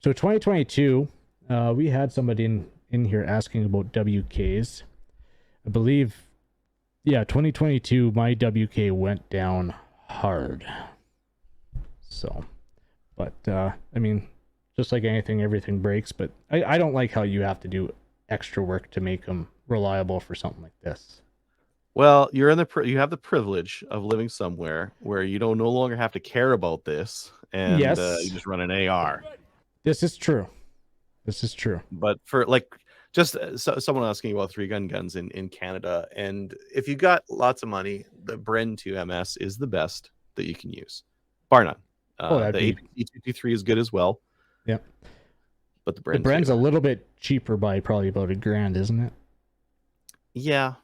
So 2022, we had somebody in here asking about WKs. I believe, yeah, 2022, my WK went down hard. So, but I mean, just like anything, everything breaks. But I don't like how you have to do extra work to make them reliable for something like this. Well, you're in you have the privilege of living somewhere where you don't no longer have to care about this, and Yes, you just run an AR. this is true. This is true. But for like, just someone asking about three guns in Canada, and if you got lots of money, the Bren 2MS is the best that you can use, bar none. That'd The be... APC-223 is good as well. Yeah. But the Bren's a little bit cheaper by probably about $1,000, isn't it? Yeah.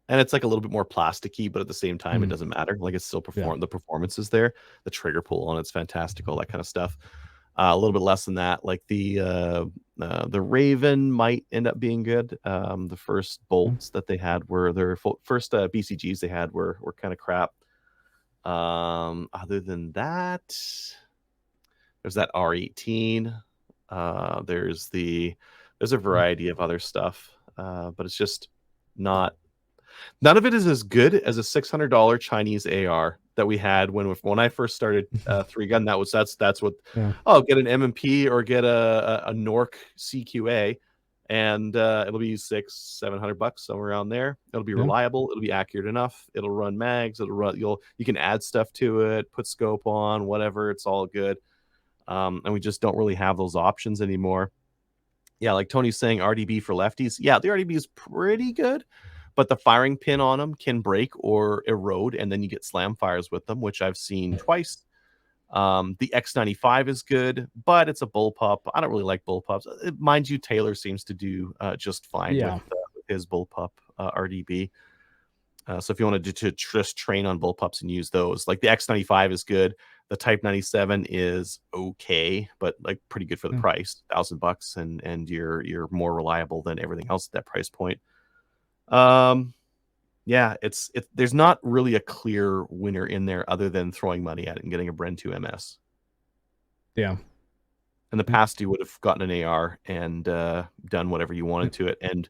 And it's like a little bit more plasticky, but at the same time, it doesn't matter. Like it's still the performance is there. The trigger pull on it's fantastic, all that kind of stuff. A little bit less than that. Like the Raven might end up being good. The first bolts that they had were their first BCGs they had were kind of crap. Other than that, there's that R18. There's a variety of other stuff, but it's just not. None of it is as good as a $600 Chinese AR that we had when I first started three gun. That's what. Yeah. Oh, get an M&P or get a Nork CQA, and it'll be $600-700 somewhere around there. It'll be reliable. It'll be accurate enough. It'll run mags. It'll run. You can add stuff to it, put scope on, whatever. It's all good. And we just don't really have those options anymore. Yeah, like Tony's saying, RDB for lefties. Yeah, the RDB is pretty good, but the firing pin on them can break or erode, and then you get slam fires with them, which I've seen twice. The X95 is good, but it's a bullpup. I don't really like bullpups. Mind you, Taylor seems to do just fine with his bullpup RDB. So if you wanted to just train on bullpups and use those, like the X95 is good. The Type 97 is okay, but like pretty good for the price, $1,000, and you're more reliable than everything else at that price point. Yeah, there's not really a clear winner in there other than throwing money at it and getting a Bren 2MS. Yeah. In the past, you would have gotten an AR and done whatever you wanted to it, and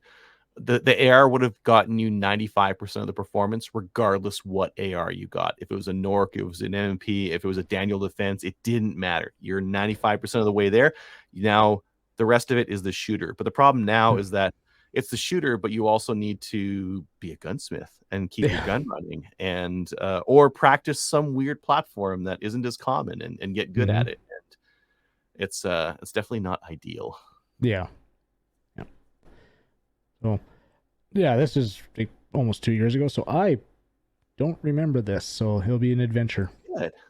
the AR would have gotten you 95% of the performance, regardless what AR you got. If it was a Nork, it was an MP, if it was a Daniel Defense, it didn't matter. You're 95% of the way there. Now, the rest of it is the shooter. But the problem now is that it's the shooter, but you also need to be a gunsmith and keep your gun running, and or practice some weird platform that isn't as common and get good at it. And it's definitely not ideal. Yeah. So, yeah, this is like almost 2 years ago, so I don't remember this. So it'll be an adventure.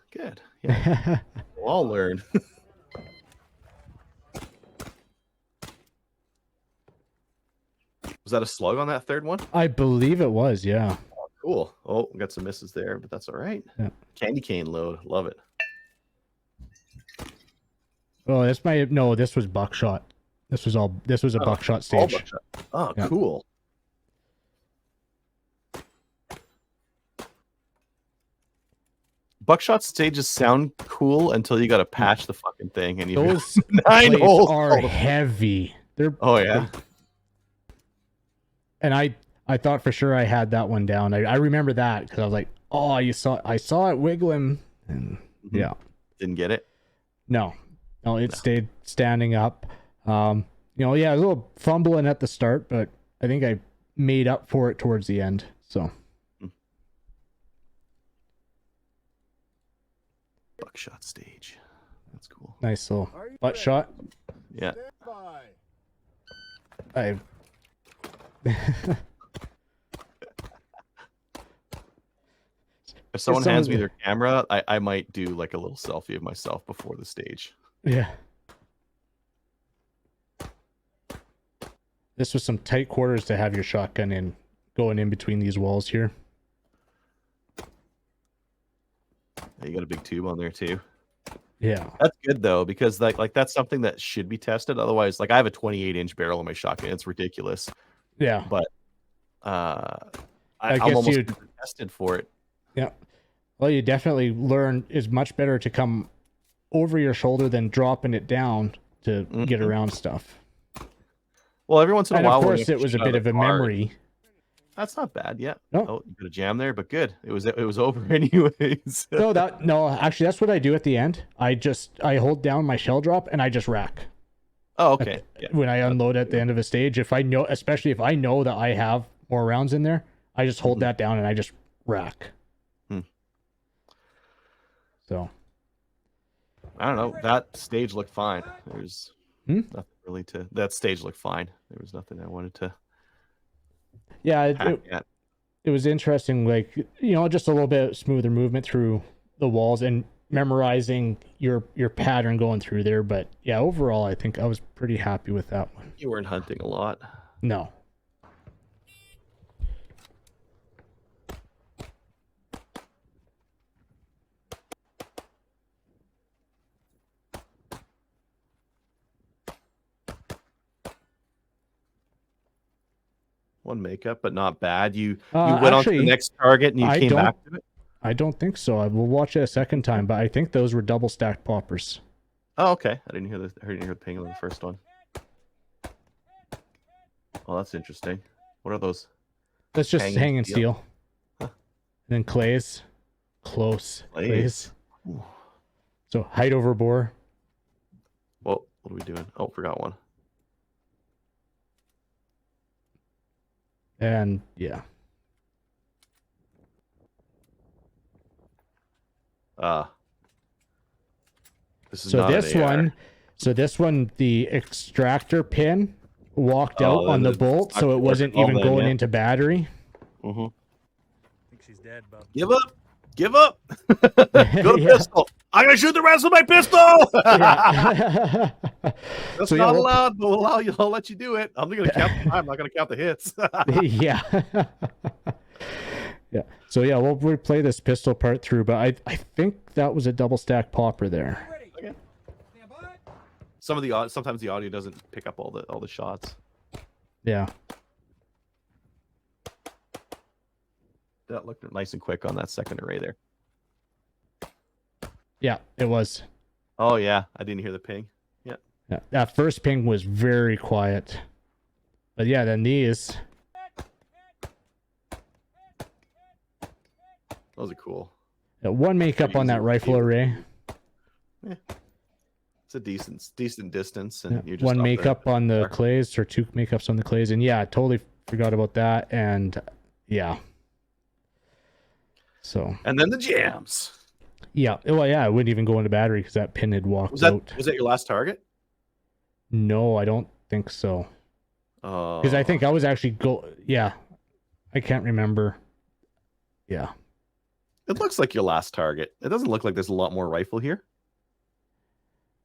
Good. Yeah. We'll all learn. Was that a slug on that third one? I believe it was, yeah. Oh, cool. Oh, we got some misses there, but that's all right. Yeah. Candy cane load. Love it. Oh, this was buckshot. This was a buckshot stage. Buckshot. Oh, yeah. Cool. Buckshot stages sound cool until you got to patch the fucking thing, and those 9 holes are heavy. They're and I thought for sure I had that one down. I remember that because I was like, oh, I saw it wiggling, and didn't get it. No, it stayed standing up. A little fumbling at the start, but I think I made up for it towards the end. So, buckshot stage, that's cool. Nice little butt shot. Yeah. If someone hands me their camera, I might do like a little selfie of myself before the stage. Yeah. This was some tight quarters to have your shotgun going in between these walls here. You got a big tube on there too. Yeah. That's good though, because like that's something that should be tested. Otherwise, like I have a 28-inch barrel in my shotgun. It's ridiculous. Yeah. But I'm almost tested for it. Yeah. Well, you definitely learn it's much better to come over your shoulder than dropping it down to get around stuff. Well, every once in a And while, of when course, you it was a get out bit of the of a car, memory. That's not bad. Yeah. No. Oh, you got a jam there, but good. It was over anyways. No, actually, that's what I do at the end. I hold down my shell drop and I just rack. Oh, okay. Yeah. When I unload at the end of a stage, especially if I know that I have more rounds in there, I just hold that down and I just rack. So I don't know. That stage looked fine. There's nothing really to. That stage looked fine. There was nothing I wanted to. Yeah, it was interesting. Like, just a little bit smoother movement through the walls and memorizing your pattern going through there. But yeah, overall, I think I was pretty happy with that one. You weren't hunting a lot. No. One makeup, but not bad. You went on to the next target and you came back to it? I don't think so. I will watch it a second time, but I think those were double stacked poppers. Oh, okay. I didn't hear the ping on the first one. Oh, that's interesting. What are those? That's just hanging steel. Huh. And then clays. Close. Clays. So height over bore. Well, what are we doing? Oh, forgot one. And yeah. This one, the extractor pin walked out on the bolt, so it wasn't even going into battery. I think she's dead, bub. Give up. Go to pistol. I'm gonna shoot the rest of my pistol. That's not allowed, but I'll let you do it. I'm gonna count the time. I'm not gonna count the hits. Yeah. Yeah. So yeah, we'll replay this pistol part through, but I think that was a double stack popper there. Okay. Sometimes the audio doesn't pick up all the shots. Yeah. That looked nice and quick on that second array there. Yeah, it was. Oh yeah, I didn't hear the ping. Yeah. Yeah, that first ping was very quiet. But yeah, then these. Those are cool. Yeah, one makeup on that rifle array. Yeah. It's a decent distance, and you're just one makeup on the clays, or two makeups on the clays, and yeah, I totally forgot about that, and yeah. So. And then the jams. Yeah. Well, yeah, I wouldn't even go into battery because that pin had walked out. Was that your last target? No, I don't think so. Because I think I was actually yeah. I can't remember. Yeah. It looks like your last target. It doesn't look like there's a lot more rifle here.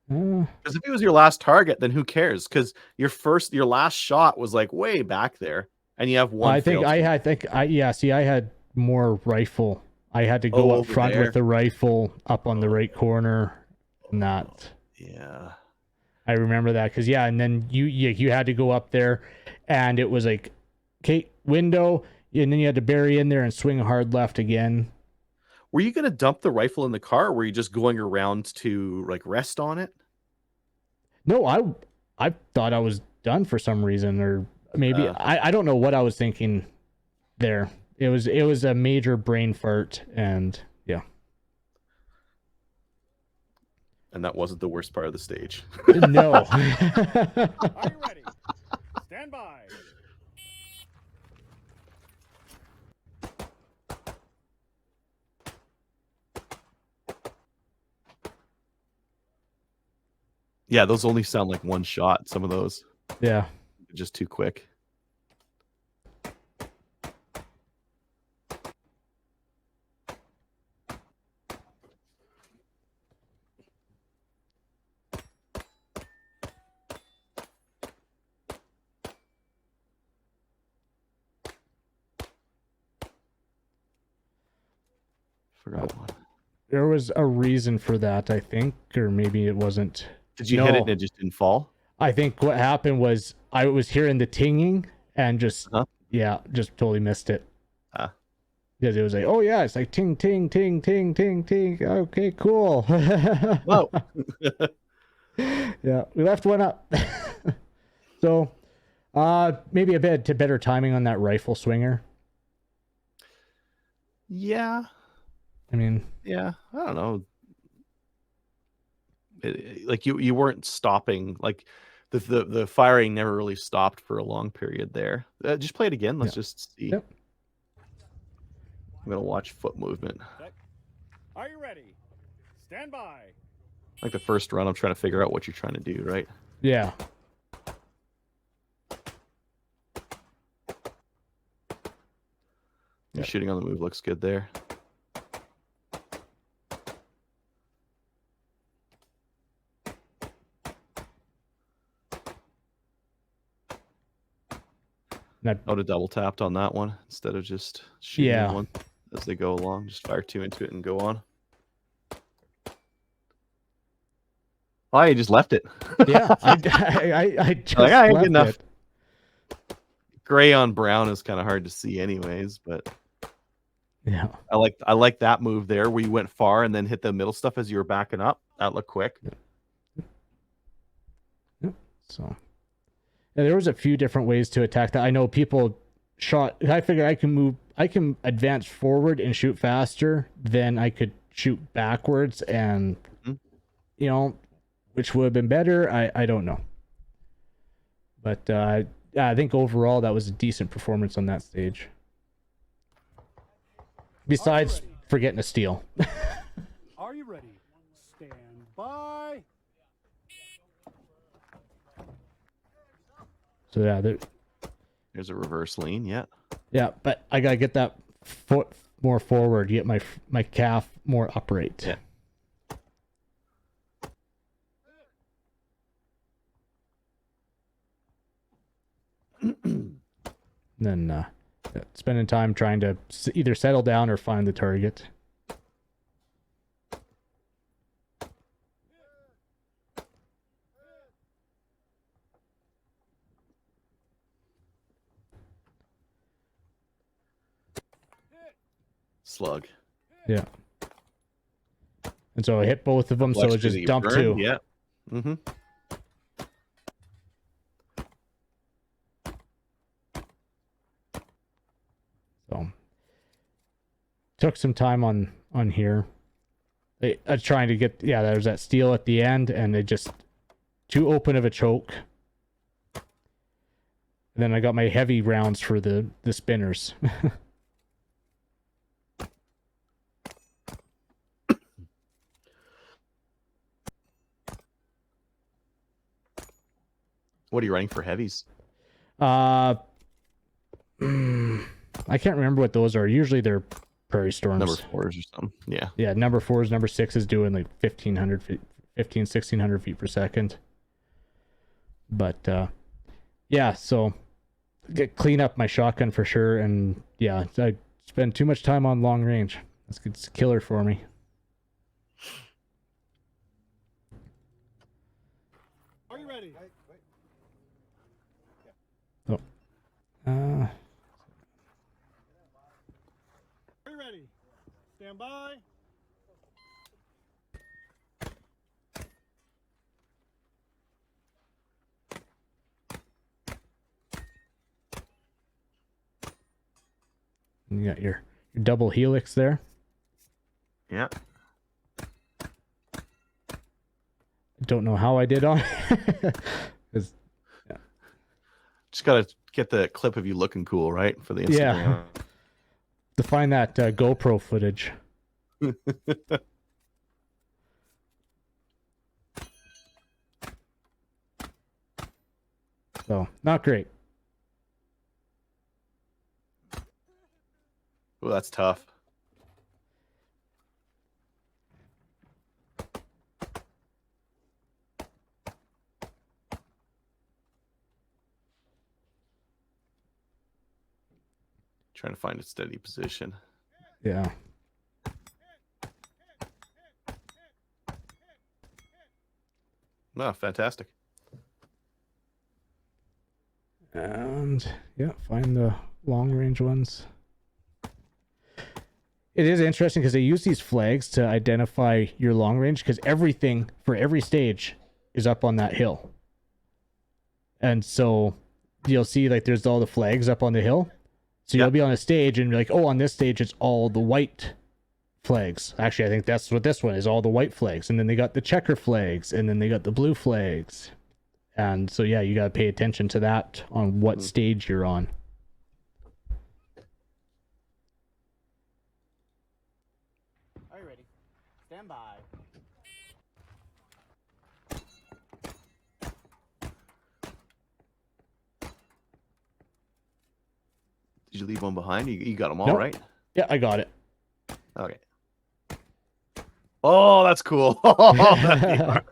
Because if it was your last target, then who cares? Because your last shot was like way back there, and you have one. I had more rifle. I had to go up front with the rifle up on the right corner. Yeah. I remember that because and then you had to go up there, and it was like, okay, window, and then you had to bury in there and swing hard left again. Were you gonna dump the rifle in the car, or were you just going around to like rest on it? No, I thought I was done for some reason, or maybe I don't know what I was thinking there. It was a major brain fart, and yeah. And that wasn't the worst part of the stage. No. Are you ready? Stand by. Yeah, those only sound like one shot. Some of those. Yeah. Just too quick. Forgot one. There was a reason for that, I think, or maybe it wasn't. Did you hit it and it just didn't fall? I think what happened was I was hearing the tinging and just just totally missed it. Because it was like, oh yeah, it's like ting ting ting ting ting ting. Okay, cool. Whoa. Yeah, we left one up. So, maybe a bit to better timing on that rifle swinger. Yeah. I mean, Yeah. I don't know. Like you weren't stopping. Like the firing never really stopped for a long period there. Just play it again. Let's just see. Yep. I'm gonna watch foot movement. Are you ready? Stand by. Like the first run, I'm trying to figure out what you're trying to do, right? yeah. Your shooting on the move looks good there. I would have double tapped on that one instead of just shooting one as they go along. Just fire 2 into it and go on. Oh, you just left it. Yeah, I just I left enough. it. Gray on brown is kind of hard to see, anyways. But yeah, I like that move there where you went far and then hit the middle stuff as you were backing up. That looked quick. Yep. So. Yeah, there was a few different ways to attack that. I know people shot. I figured I can advance forward and shoot faster than I could shoot backwards, and you know, which would have been better. I don't know, but I think overall that was a decent performance on that stage. Besides forgetting a steal. Are you ready? Stand by. So yeah, there's a reverse lean. Yeah, but I gotta get that foot more forward. Get my calf more upright. Yeah. Then spending time trying to either settle down or find the target. Slug. Yeah. And so I hit both of them, so it just dumped 2. Yeah. Mm-hmm. So took some time on here. I was trying to get there's that steal at the end, and it just too open of a choke. And then I got my heavy rounds for the spinners. What are you running for heavies? I can't remember what those are. Usually they're Prairie Storms. Number 4s or something. Yeah. Yeah, number 4s, number 6 is doing like 1,500 feet, 1,600 feet per second. But yeah, so clean up my shotgun for sure. And yeah, I spend too much time on long range. It's a killer for me. Are you ready? Oh. Are you ready? Stand by. You got your double helix there. Yeah. Don't know how I did on it. Just gotta get the clip of you looking cool, right? For the Instagram. Yeah. To find that GoPro footage. So, not great. Oh, that's tough. Trying to find a steady position. Yeah. No, fantastic. And yeah, find the long range ones. It is interesting because they use these flags to identify your long range, because everything for every stage is up on that hill. And so you'll see like there's all the flags up on the hill. So you'll be on a stage and you're like, oh, on this stage it's all the white flags. Actually, I think that's what this one is, all the white flags. And then they got the checker flags, and then they got the blue flags. And so yeah, you got to pay attention to that on what stage you're on. Are you ready? Stand by. Did you leave one behind? You got them all, Nope. right? Yeah, I got it. Okay. Oh, that's cool. Oh, that'd be hard.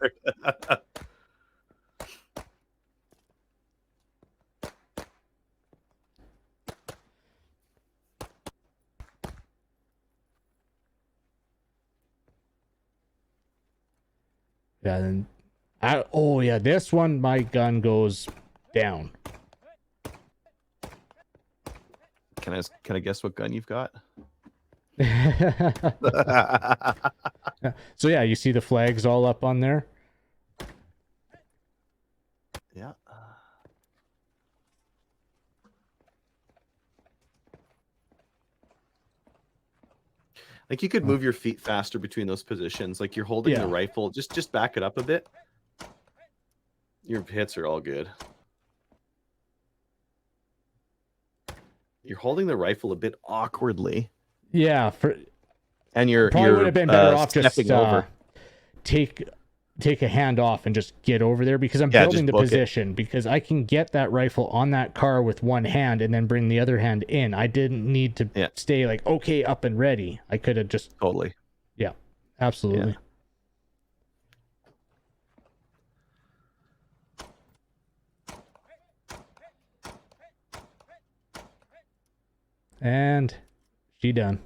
Yeah, then oh yeah, this one my gun goes down. Can I guess what gun you've got? So yeah, you see the flags all up on there? Yeah. Like you could move your feet faster between those positions. Like you're holding the rifle. Just back it up a bit. Your hits are all good. You're holding the rifle a bit awkwardly. Yeah, and you're probably would have been better off just over. Take a hand off and just get over there, because I'm building the position because I can get that rifle on that car with one hand and then bring the other hand in. I didn't need to stay like, okay, up and ready. I could have just totally. Yeah, absolutely. Yeah. And she done.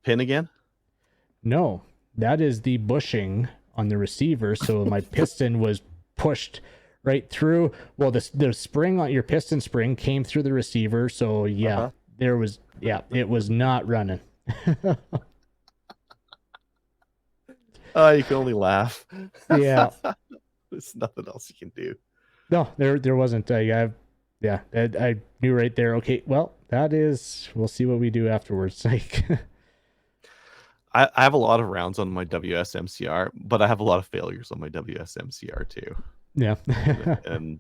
Pin again? No, that is the bushing on the receiver. So my piston was pushed right through. Well, the spring on your piston spring came through the receiver. So yeah, it was not running. Oh, you can only laugh. Yeah. There's nothing else you can do. No, there wasn't. I knew right there. Okay, well, we'll see what we do afterwards. Like, I have a lot of rounds on my WSMCR, but I have a lot of failures on my WSMCR too. Yeah. And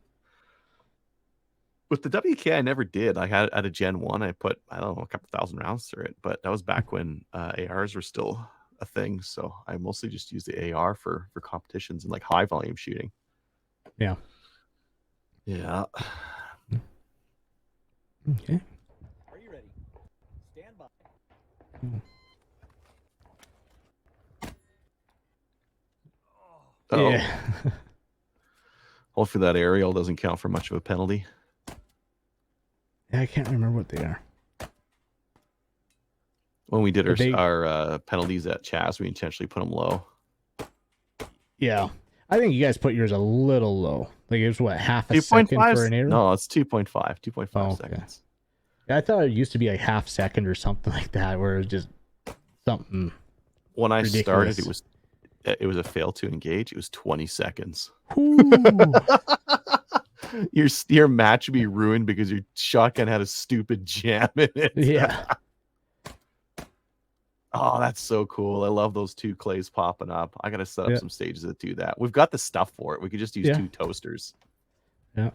with the WK, I never did. I had at a Gen 1, I put, I don't know, a couple thousand rounds through it, but that was back when ARs were still a thing. So I mostly just used the AR for competitions and like high volume shooting. Yeah. Yeah. Okay. Are you ready? Stand by. Uh-oh. Yeah. Hopefully that aerial doesn't count for much of a penalty. Yeah, I can't remember what they are. When we did our penalties at Chaz, we intentionally put them low. Yeah. I think you guys put yours a little low. Like it was what, half a second for an air? No, it's 2.5 seconds. Yeah, I thought it used to be like half second or something like that, where it was just something. When I ridiculous. started, it was a fail to engage. It was 20 seconds. Your match would be ruined because your shotgun had a stupid jam in it. Yeah. Oh, that's so cool. I love those two clays popping up. I got to set up some stages that do that. We've got the stuff for it. We could just use two toasters. Yeah.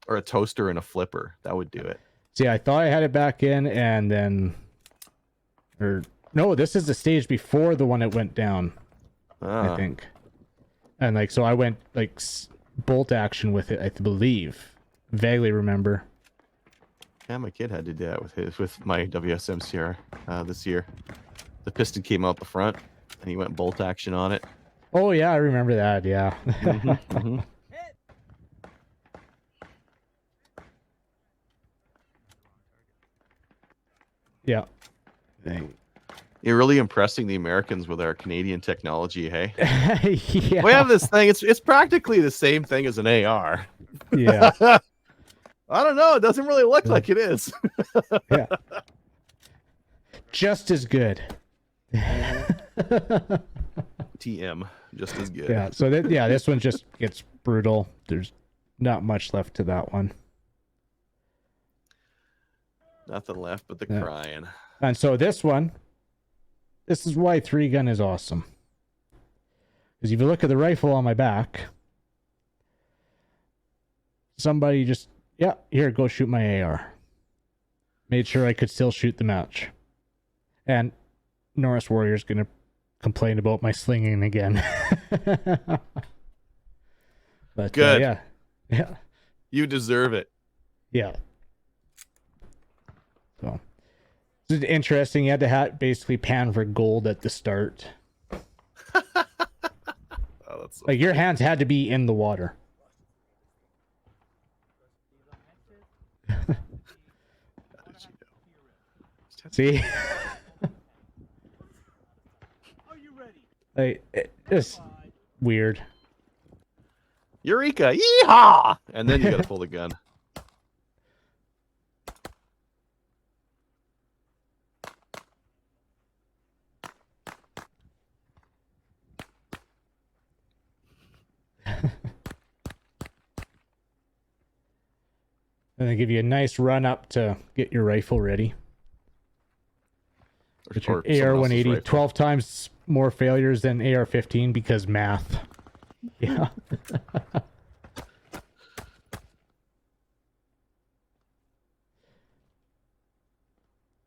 Or a toaster and a flipper. That would do it. See, I thought I had it back in and then... No, this is the stage before the one that went down, I think. And like, so I went like bolt action with it, I believe. Vaguely remember. Yeah, my kid had to do that with my WSMCR this year. The piston came out the front, and he went bolt action on it. Oh yeah, I remember that. Yeah. Yeah. Dang. You're really impressing the Americans with our Canadian technology, hey? Yeah. We have this thing. It's practically the same thing as an AR. Yeah. I don't know. It doesn't really look like it is. Yeah. Just as good. TM. just as good. Yeah. So this one just gets brutal. There's not much left to that one. Nothing left but the Yeah. crying. And so this is why 3-gun is awesome. Because if you look at the rifle on my back, somebody just, here, go shoot my AR. Made sure I could still shoot the match. And Norris Warrior's going to complain about my slinging again. But Good. Yeah. You deserve it. Yeah. So it's interesting. You had to basically pan for gold at the start. Oh, that's so Like your hands had to be in the water. How did you know? See? Like, it's weird. Eureka! Yeehaw! And then you gotta pull the gun. And they give you a nice run up to get your rifle ready. Which Or are someone else's AR-180, rifle. 12 times more failures than AR-15 because math. Yeah.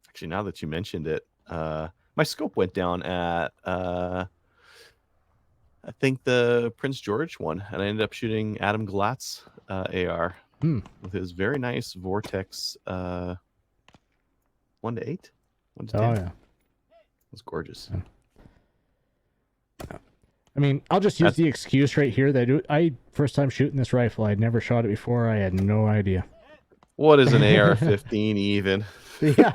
Actually, now that you mentioned it, my scope went down at I think the Prince George one, and I ended up shooting Adam Glatt's AR with his very nice Vortex 1-8, 1-10. Oh, yeah. It was gorgeous. I mean, I'll just use the excuse right here that I first time shooting this rifle. I'd never shot it before. I had no idea. What is an AR-15 even? Yeah.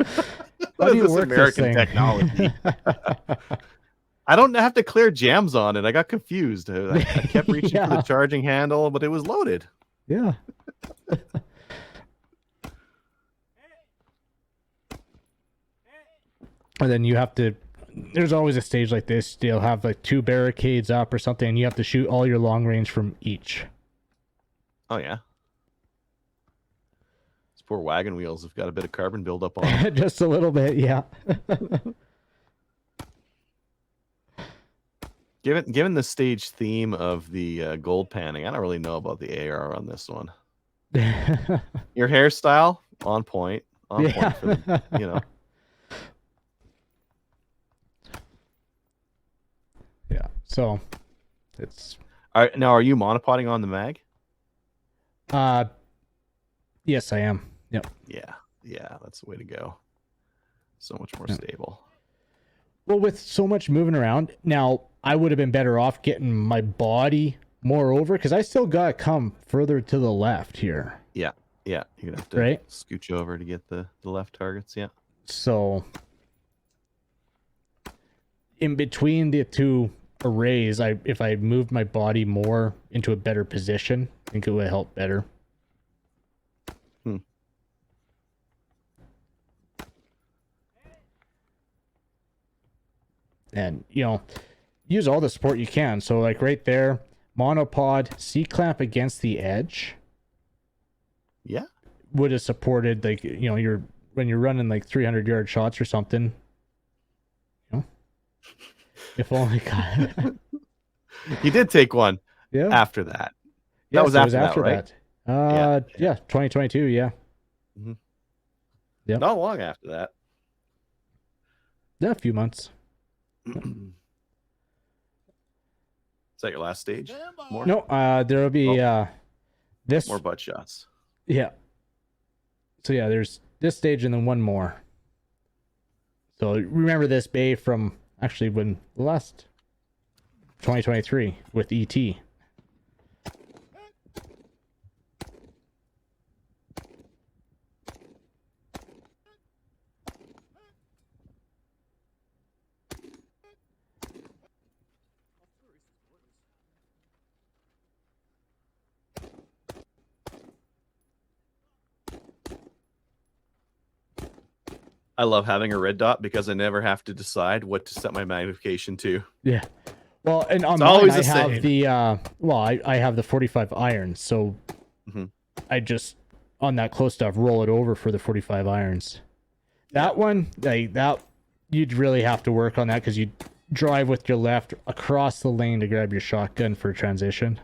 What is this American technology? I don't have to clear jams on it. I got confused. I kept reaching for the charging handle, but it was loaded. Yeah. And then you have to, there's always a stage like this. They'll have like 2 barricades up or something, and you have to shoot all your long range from each. Oh, yeah. These poor wagon wheels have got a bit of carbon buildup on them. Just a little bit, yeah. Given the stage theme of the gold panning, I don't really know about the AR on this one. Your hairstyle, on point. On point for the, you know. Yeah, so it's... Now, are you monopoding on the mag? Yes, I am. Yep. Yeah, that's the way to go. So much more stable. Well, with so much moving around, now I would have been better off getting my body more over, because I still got to come further to the left here. Yeah, you're going to have to scooch over to get the left targets, yeah. So, in between the 2 arrays, if I moved my body more into a better position, I think it would help better. And, use all the support you can. So, like right there, monopod, C-clamp against the edge. Yeah. Would have supported, like, when you're running like 300-yard shots or something. If only You did take one after that. That was after that, right? Yeah, 2022, yeah. Mm-hmm. Yep. Not long after that. Yeah, a few months. Is that your last stage? More? No, there will be this more butt shots. Yeah. So yeah, there's this stage and then one more. So remember this bay from actually when last 2023 with ET. I love having a red dot because I never have to decide what to set my magnification to. Yeah. Well, and on It's mine, always I the have same. the I have the 45 iron, so Mhm. I just on that close stuff roll it over for the 45 irons. That one, like that, you'd really have to work on that because you drive with your left across the lane to grab your shotgun for transition.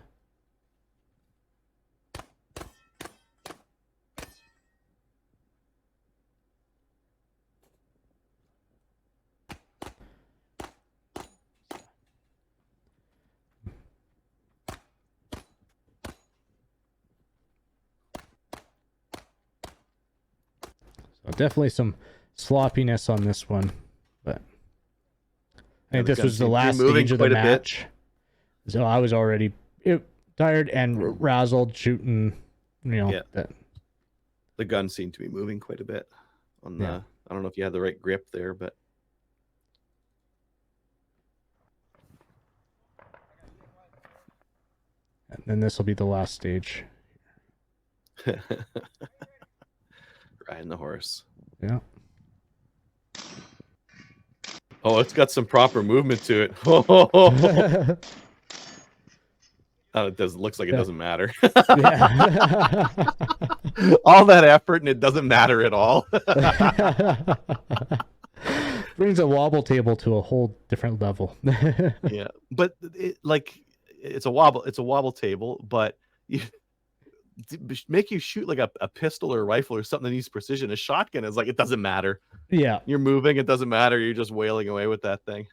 So definitely some sloppiness on this one, but I think the this gun was the seems to be last moving stage of the quite a bit. match. So I was already tired and razzled shooting, Yeah. that. The gun seemed to be moving quite a bit on the. Yeah. I don't know if you had the right grip there, but And then this will be the last stage. riding the horse. Yeah. Oh, it's got some proper movement to it. Oh, it does. Looks like it doesn't matter. Yeah. All that effort and it doesn't matter at all. Brings a wobble table to a whole different level. Yeah, but it's a wobble table, but you make you shoot like a pistol or a rifle or something that needs precision. A shotgun is like it doesn't matter. Yeah. You're moving, it doesn't matter. You're just wailing away with that thing.